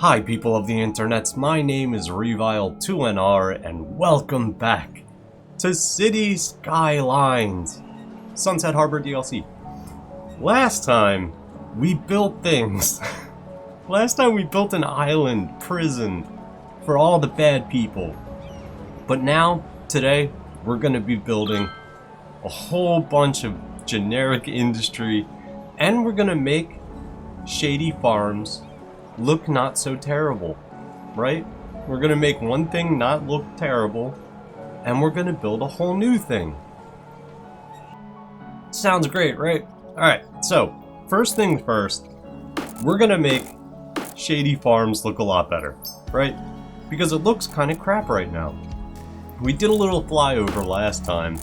Hi people of the internets, my name is Revile2NR and welcome back to City Skylines, Sunset Harbor DLC. Last time, we built things. Last time we built an island prison for all the bad people. But now, today, we're going to be building a whole bunch of generic industry, and we're going to make shady farms look not so terrible, right? We're gonna make one thing not look terrible, and we're gonna build a whole new thing. Sounds great, right? Alright, so, first things first, we're gonna make shady farms look a lot better, right? Because it looks kind of crap right now. We did a little flyover last time,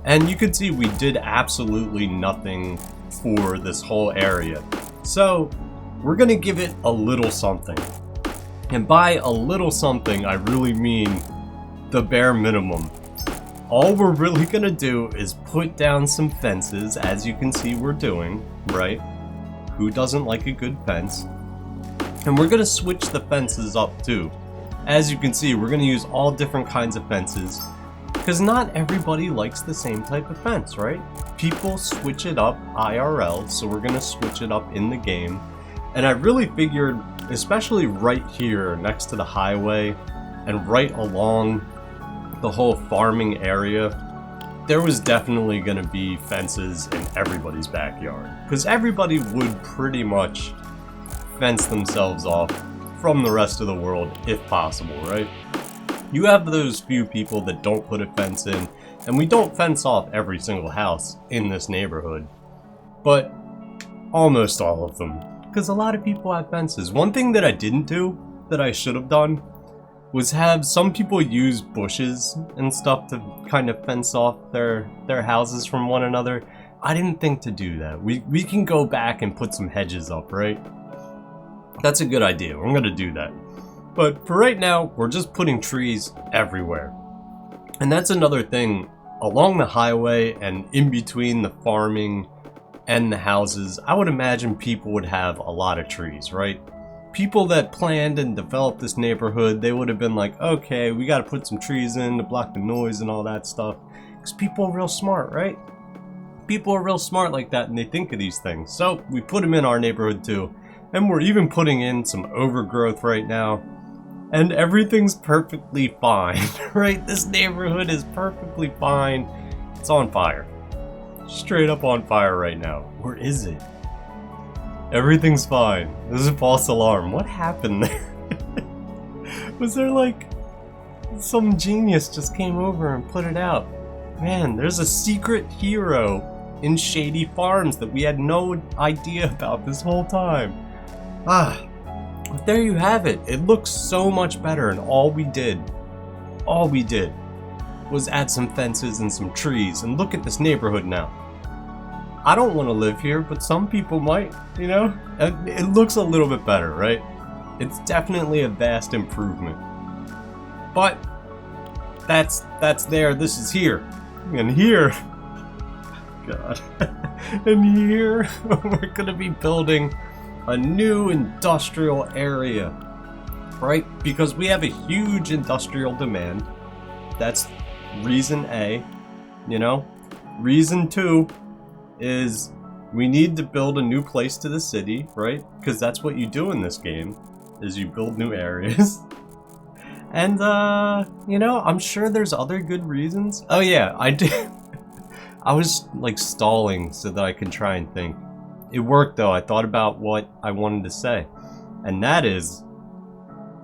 and you could see we did absolutely nothing for this whole area. So, we're gonna give it a little something. And by a little something, I really mean the bare minimum. All we're really gonna do is put down some fences, as you can see we're doing, right? Who doesn't like a good fence? And we're gonna switch the fences up too. As you can see, we're gonna use all different kinds of fences, because not everybody likes the same type of fence, right? People switch it up IRL, so we're gonna switch it up in the game. And I really figured, especially right here next to the highway and right along the whole farming area, there was definitely going to be fences in everybody's backyard. Because everybody would pretty much fence themselves off from the rest of the world if possible, right? You have those few people that don't put a fence in, and we don't fence off every single house in this neighborhood, but almost all of them. Because a lot of people have fences. One thing that I didn't do, that I should have done, was have some people use bushes and stuff to kind of fence off their houses from one another. I didn't think to do that. We can go back and put some hedges up, right? That's a good idea. I'm going to do that. But for right now, we're just putting trees everywhere. And that's another thing. Along the highway and in between the farming and the houses, I would imagine people would have a lot of trees, right? People that planned and developed this neighborhood, they would have been like, okay, we gotta put some trees in to block the noise and all that stuff. Because people are real smart, right? People are real smart like that and they think of these things. So we put them in our neighborhood too. And we're even putting in some overgrowth right now. And everything's perfectly fine, right? This neighborhood is perfectly fine. It's on fire. Straight up on fire right now. Or is it? Everything's fine. This is a false alarm. What happened there? Was there like some genius just came over and put it out? Man, there's a secret hero in shady farms that we had no idea about this whole time. But there you have it. It looks so much better, and all we did was add some fences and some trees, and look at this neighborhood now. I don't want to live here, but some people might, you know? It looks a little bit better, right? It's definitely a vast improvement. But that's there, this is here. And here, God. And here, we're gonna be building a new industrial area, right? Because we have a huge industrial demand. That's reason A, you know? Reason 2 is we need to build a new place to the city, right? Because that's what you do in this game, is you build new areas. And, you know, I'm sure there's other good reasons. Oh yeah, I did. I was, like, stalling so that I could try and think. It worked, though. I thought about what I wanted to say. And that is...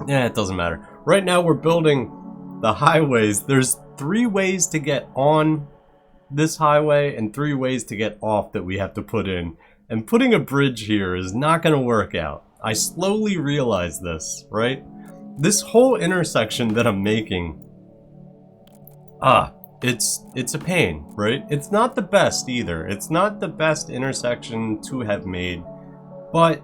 yeah, it doesn't matter. Right now, we're building the highways. There's 3 ways to get on this highway and 3 ways to get off that we have to put in. And putting a bridge here is not going to work out. I slowly realized this, right? This whole intersection that I'm making, it's a pain, right? It's not the best either. It's not the best intersection to have made, but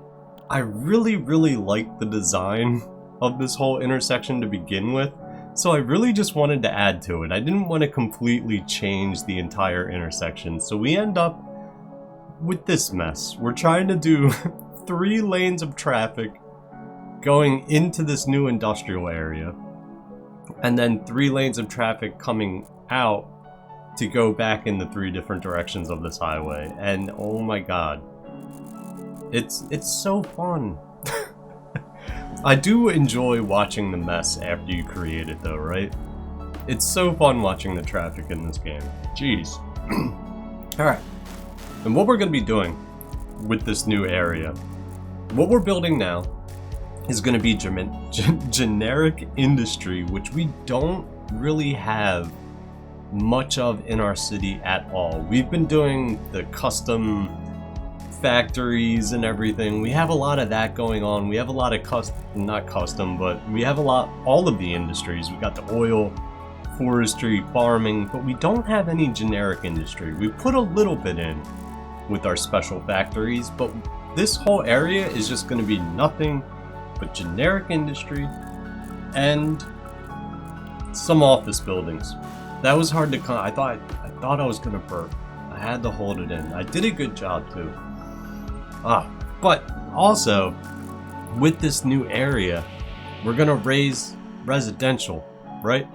I really, really like the design of this whole intersection to begin with. So I really just wanted to add to it. I didn't want to completely change the entire intersection. So we end up with this mess. We're trying to do 3 lanes of traffic going into this new industrial area, and then 3 lanes of traffic coming out to go back in the 3 different directions of this highway. And oh my god, it's so fun. I do enjoy watching the mess after you create it though, right? It's so fun watching the traffic in this game. Jeez. Alright, and what we're going to be doing with this new area, what we're building now is going to be generic industry, which we don't really have much of in our city at all. We've been doing the custom factories and everything. We have a lot of that going on. We have a lot of not custom, but we have all of the industries. We got the oil, forestry, farming, but we don't have any generic industry. We put a little bit in with our special factories, but this whole area is just going to be nothing but generic industry and some office buildings. That was hard to I thought I was going to burp. I had to hold it in. I did a good job too. But also with this new area, we're going to raise residential, right?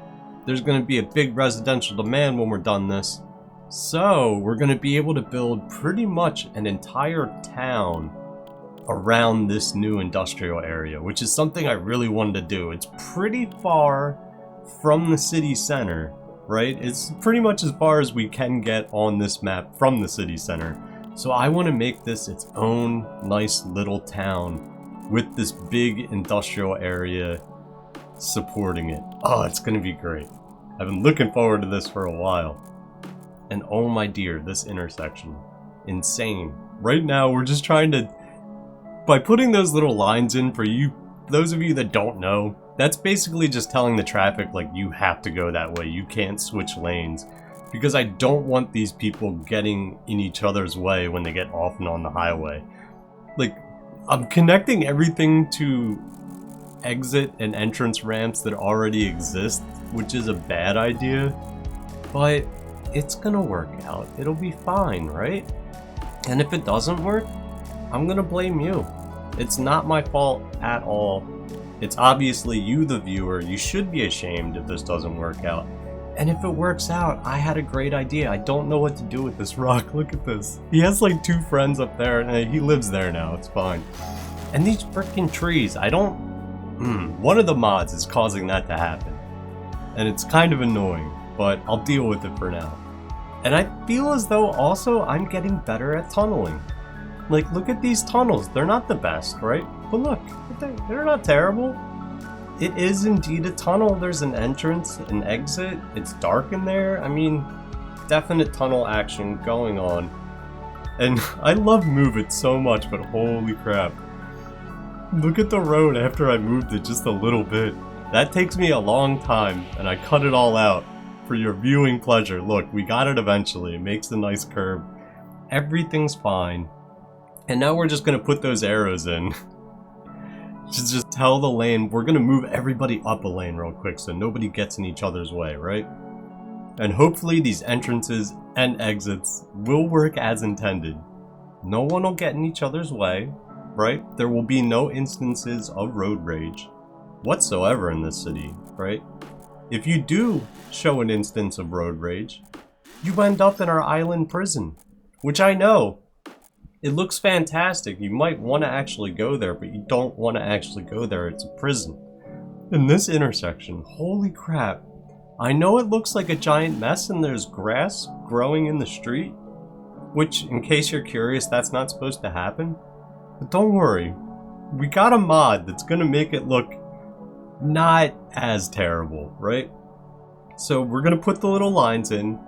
There's going to be a big residential demand when we're done this. So we're going to be able to build pretty much an entire town around this new industrial area, which is something I really wanted to do. It's pretty far from the city center, right? It's pretty much as far as we can get on this map from the city center. So I want to make this its own nice little town with this big industrial area supporting it. Oh, it's going to be great. I've been looking forward to this for a while. And oh my dear, this intersection. Insane. Right now, we're just trying to... By putting those little lines in for you, those of you that don't know, that's basically just telling the traffic, like, you have to go that way. You can't switch lanes. Because I don't want these people getting in each other's way when they get off and on the highway. Like, I'm connecting everything to exit and entrance ramps that already exist, which is a bad idea. But it's gonna work out. It'll be fine, right? And if it doesn't work, I'm gonna blame you. It's not my fault at all. It's obviously you, the viewer. You should be ashamed if this doesn't work out. And if it works out, I had a great idea. I don't know what to do with this rock. Look at this. He has like 2 friends up there, and he lives there now. It's fine. And these freaking trees, I don't... one of the mods is causing that to happen. And it's kind of annoying, but I'll deal with it for now. And I feel as though also I'm getting better at tunneling. Like, look at these tunnels. They're not the best, right? But look, they're not terrible. It is indeed a tunnel. There's an entrance, an exit. It's dark in there. I mean, definite tunnel action going on. And I love Move It so much, but holy crap. Look at the road after I moved it just a little bit. That takes me a long time, and I cut it all out for your viewing pleasure. Look, we got it eventually. It makes a nice curve. Everything's fine. And now we're just going to put those arrows in. Just tell the lane, we're going to move everybody up a lane real quick so nobody gets in each other's way, right? And hopefully these entrances and exits will work as intended. No one will get in each other's way, right? There will be no instances of road rage whatsoever in this city, right? If you do show an instance of road rage, you end up in our island prison, which I know. It looks fantastic. You might want to actually go there, but you don't want to actually go there. It's a prison. In this intersection, holy crap. I know it looks like a giant mess and there's grass growing in the street, which, in case you're curious, that's not supposed to happen. But don't worry. We got a mod that's going to make it look not as terrible, right? So we're going to put the little lines in,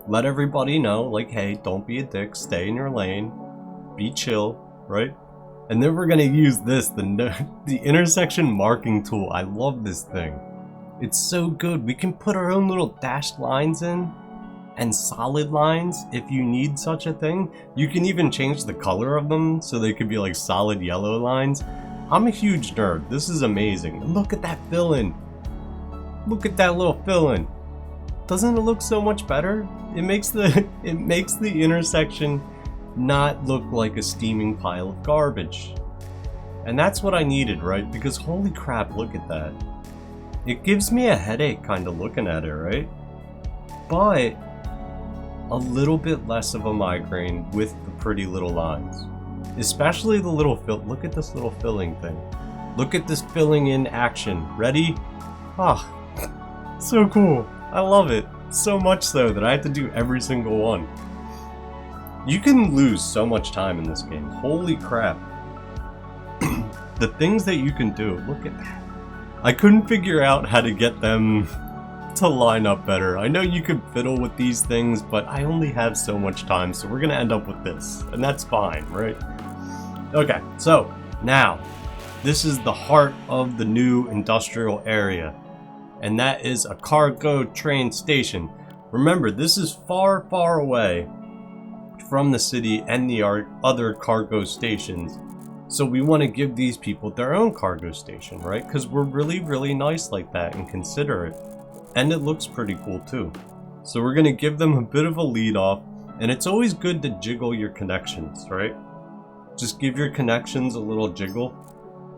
let everybody know, like, hey, don't be a dick, stay in your lane. Be chill, right? And then we're gonna use this, the intersection marking tool. I love this thing. It's so good. We can put our own little dashed lines in and solid lines if you need such a thing. You can even change the color of them so they could be like solid yellow lines. I'm a huge nerd. This is amazing. Look at that fill-in. Look at that little fill-in. Doesn't it look so much better? It makes the intersection not look like a steaming pile of garbage. And that's what I needed, right? Because holy crap, look at that. It gives me a headache kind of looking at it, right? But a little bit less of a migraine with the pretty little lines. Especially the little look at this little filling thing. Look at this filling in action. Ready? Ah, so cool. I love it. So much so that I have to do every single one. You can lose so much time in this game. Holy crap. The things that you can do, look at that. I couldn't figure out how to get them to line up better. I know you could fiddle with these things, but I only have so much time, so we're gonna end up with this, and that's fine, right? Okay, so now, this is the heart of the new industrial area, and that is a cargo train station. Remember, this is far, far away from the city and the other cargo stations. So we want to give these people their own cargo station, right? Because we're really, really nice like that and considerate. And it looks pretty cool too. So we're going to give them a bit of a lead off. And it's always good to jiggle your connections, right? Just give your connections a little jiggle.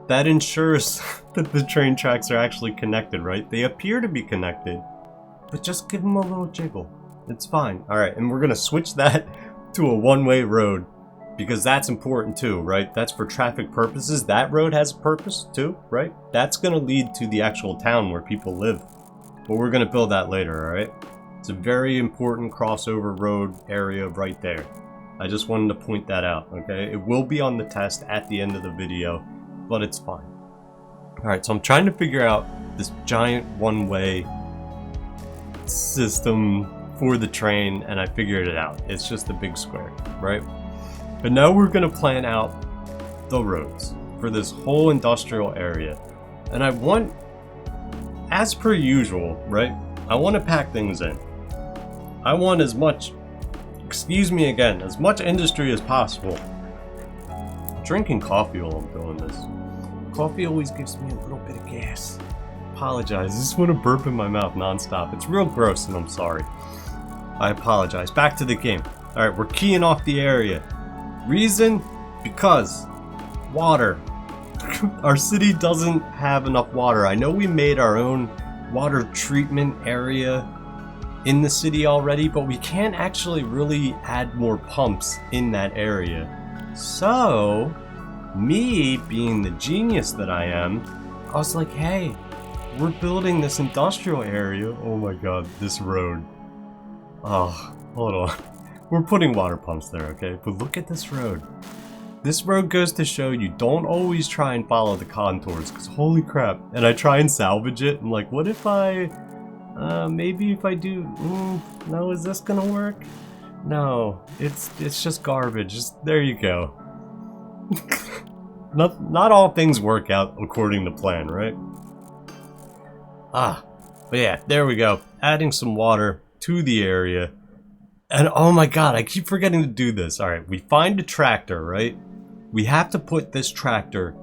That ensures that the train tracks are actually connected, right? They appear to be connected, but just give them a little jiggle. It's fine. All right, and we're going to switch that to a one-way road. Because that's important too, right? That's for traffic purposes. That road has a purpose too, right? That's going to lead to the actual town where people live. But we're going to build that later, all right? It's a very important crossover road area right there. I just wanted to point that out, okay? It will be on the test at the end of the video, but it's fine. All right, so I'm trying to figure out this giant one-way system for the train, and I figured it out. It's just a big square, right? But now we're going to plan out the roads for this whole industrial area. And I want, as per usual, right? I want to pack things in. I want as much, excuse me again, as much industry as possible. I'm drinking coffee while I'm doing this. Coffee always gives me a little bit of gas. Apologize, I just want to burp in my mouth nonstop. It's real gross and I'm sorry. I apologize. Back to the game. All right, we're keying off the area. Reason? Because water. Our city doesn't have enough water. I know we made our own water treatment area in the city already, but we can't actually really add more pumps in that area. So, me being the genius that I am, I was like, hey, we're building this industrial area. Oh my god, this road. Oh, hold on. We're putting water pumps there, okay? But look at this road. This road goes to show you don't always try and follow the contours, because holy crap. And I try and salvage it. I'm like, what if I, maybe if I do, no, is this gonna work? No, it's just garbage. There you go. Not all things work out according to plan, right? But yeah, there we go. Adding some water to the area. And oh my god, I keep forgetting to do this. Alright, we find a tractor, right? We have to put this tractor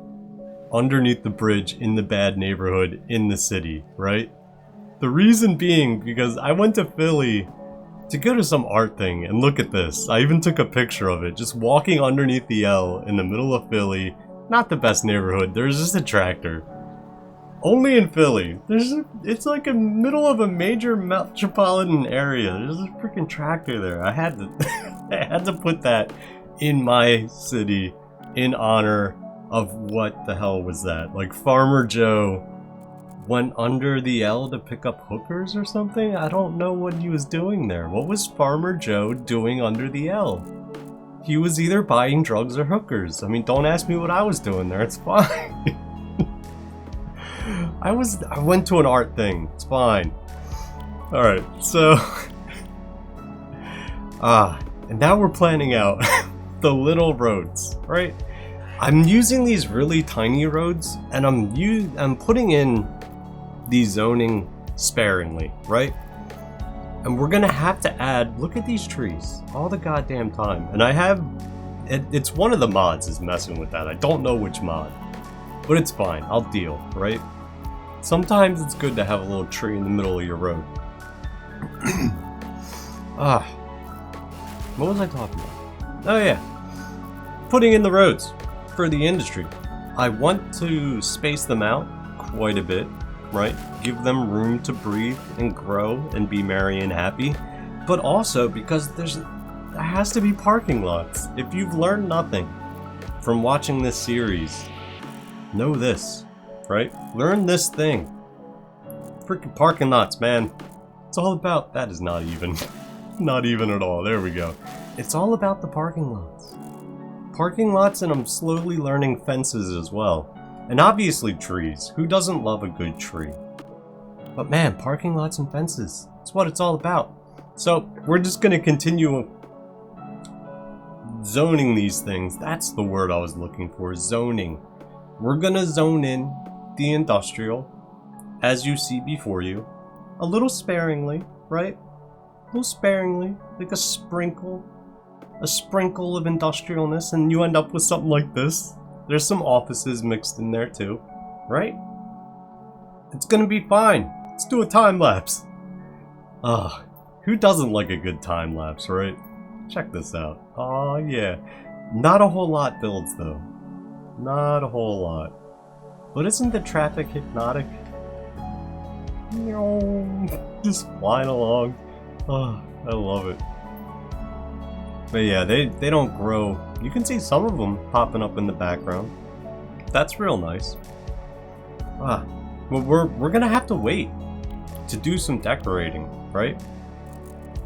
underneath the bridge in the bad neighborhood in the city, right? The reason being because I went to Philly to go to some art thing and look at this. I even took a picture of it, just walking underneath the L in the middle of Philly. Not the best neighborhood, there's just a tractor. Only in Philly. It's like a middle of a major metropolitan area. There's a freaking tractor there. I had to put that in my city in honor of what the hell was that? Like Farmer Joe went under the L to pick up hookers or something? I don't know what he was doing there. What was Farmer Joe doing under the L? He was either buying drugs or hookers. I mean, don't ask me what I was doing there. It's fine. I went to an art thing. It's fine. Alright, so... and now we're planning out the little roads, right? I'm using these really tiny roads, and I'm putting in the zoning sparingly, right? And we're gonna have to add, look at these trees, all the goddamn time. And I have, it's one of the mods is messing with that. I don't know which mod, but it's fine, I'll deal, right? Sometimes it's good to have a little tree in the middle of your road. What was I talking about? Oh yeah, putting in the roads for the industry. I want to space them out quite a bit, right? Give them room to breathe and grow and be merry and happy. But also because there has to be parking lots. If you've learned nothing from watching this series, know this, right? Learn this thing. Freaking parking lots, man. It's all about, that is not even, not even at all. There we go. It's all about the parking lots. Parking lots, and I'm slowly learning fences as well. And obviously trees. Who doesn't love a good tree? But man, parking lots and fences. That's what it's all about. So we're just going to continue zoning these things. That's the word I was looking for, zoning. We're going to zone in the industrial, as you see before you. A little sparingly, right? A little sparingly, like a sprinkle of industrialness, and you end up with something like this. There's some offices mixed in there too, right? It's gonna be fine. Let's do a time lapse. Who doesn't like a good time lapse, right? Check this out. Oh yeah. Not a whole lot builds though. Not a whole lot. But isn't the traffic hypnotic? Just flying along. Oh, I love it. But yeah, they don't grow. You can see some of them popping up in the background. That's real nice. Well, we're gonna have to wait to do some decorating, right?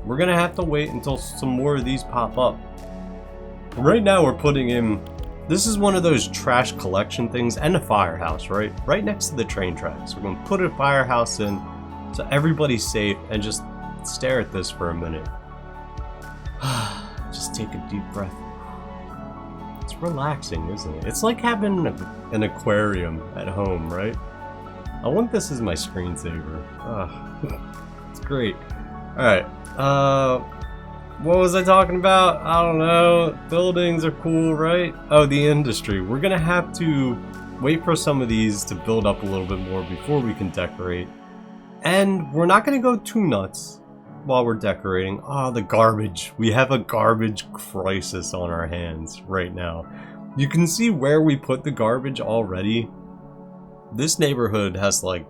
We're gonna have to wait until some more of these pop up. Right now we're putting in, this is one of those trash collection things, and a firehouse, right? Right next to the train tracks. We're gonna put a firehouse in so everybody's safe, and just stare at this for a minute. Just take a deep breath. It's relaxing, isn't it? It's like having an aquarium at home, right? I want this as my screensaver. It's great. Alright, what was I talking about? I don't know. Buildings are cool, right? Oh, the industry. We're gonna have to wait for some of these to build up a little bit more before we can decorate. And we're not gonna go too nuts while we're decorating. The garbage. We have a garbage crisis on our hands right now. You can see where we put the garbage already. This neighborhood has like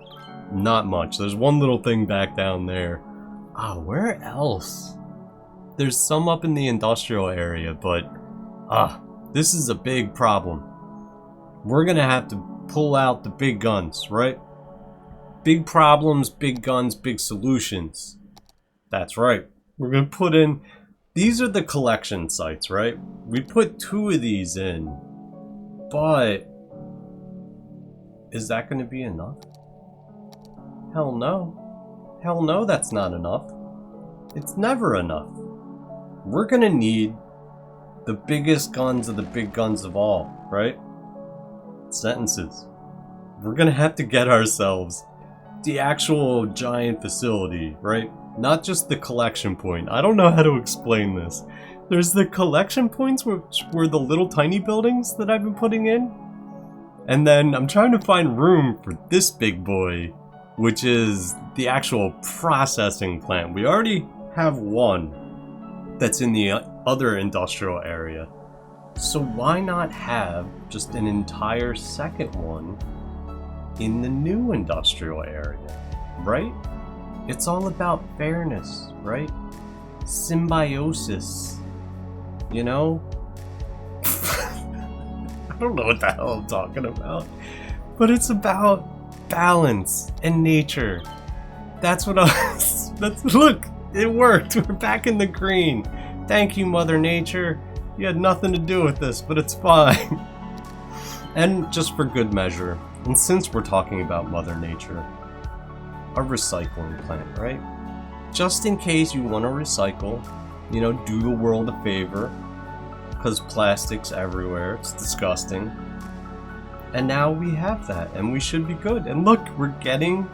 not much. There's one little thing back down there. Where else? There's some up in the industrial area, but this is a big problem. We're gonna have to pull out the big guns, right? Big problems, big guns, big solutions. That's right. We're gonna put in, these are the collection sites, right? We put 2 of these in, but is that gonna be enough? Hell no. Hell no, that's not enough. It's never enough. We're gonna need the biggest guns of the big guns of all, right? Sentences. We're gonna have to get ourselves the actual giant facility, right? Not just the collection point. I don't know how to explain this. There's the collection points, which were the little tiny buildings that I've been putting in. And then I'm trying to find room for this big boy, which is the actual processing plant. We already have one that's in the other industrial area. So why not have just an entire second one in the new industrial area, right? It's all about fairness, right? Symbiosis, you know? I don't know what the hell I'm talking about, but it's about balance and nature. That's what look, it worked. We're back in the green. Thank you, Mother Nature. You had nothing to do with this, but it's fine. And just for good measure, and since we're talking about Mother Nature, a recycling plant, right? Just in case you want to recycle, you know, do the world a favor, because plastic's everywhere, it's disgusting. And now we have that, and we should be good. And look, we're getting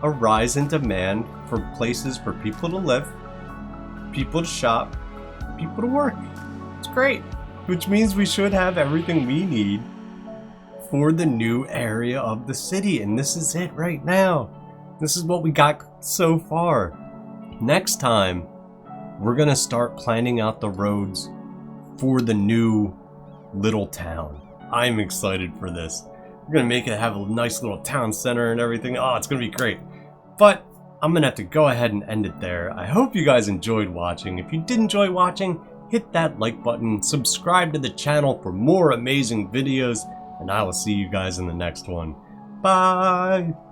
a rise in demand for places for people to live, people to shop, people to work. It's great, which means we should have everything we need for the new area of the city, and this is it right now. This is what we got so far. Next time, we're gonna start planning out the roads for the new little town, I'm excited for this. We're gonna make it have a nice little town center and everything. Oh, it's gonna be great. But I'm gonna have to go ahead and end it there. I hope you guys enjoyed watching. If you did enjoy watching, hit that like button, subscribe to the channel for more amazing videos, and I will see you guys in the next one. Bye!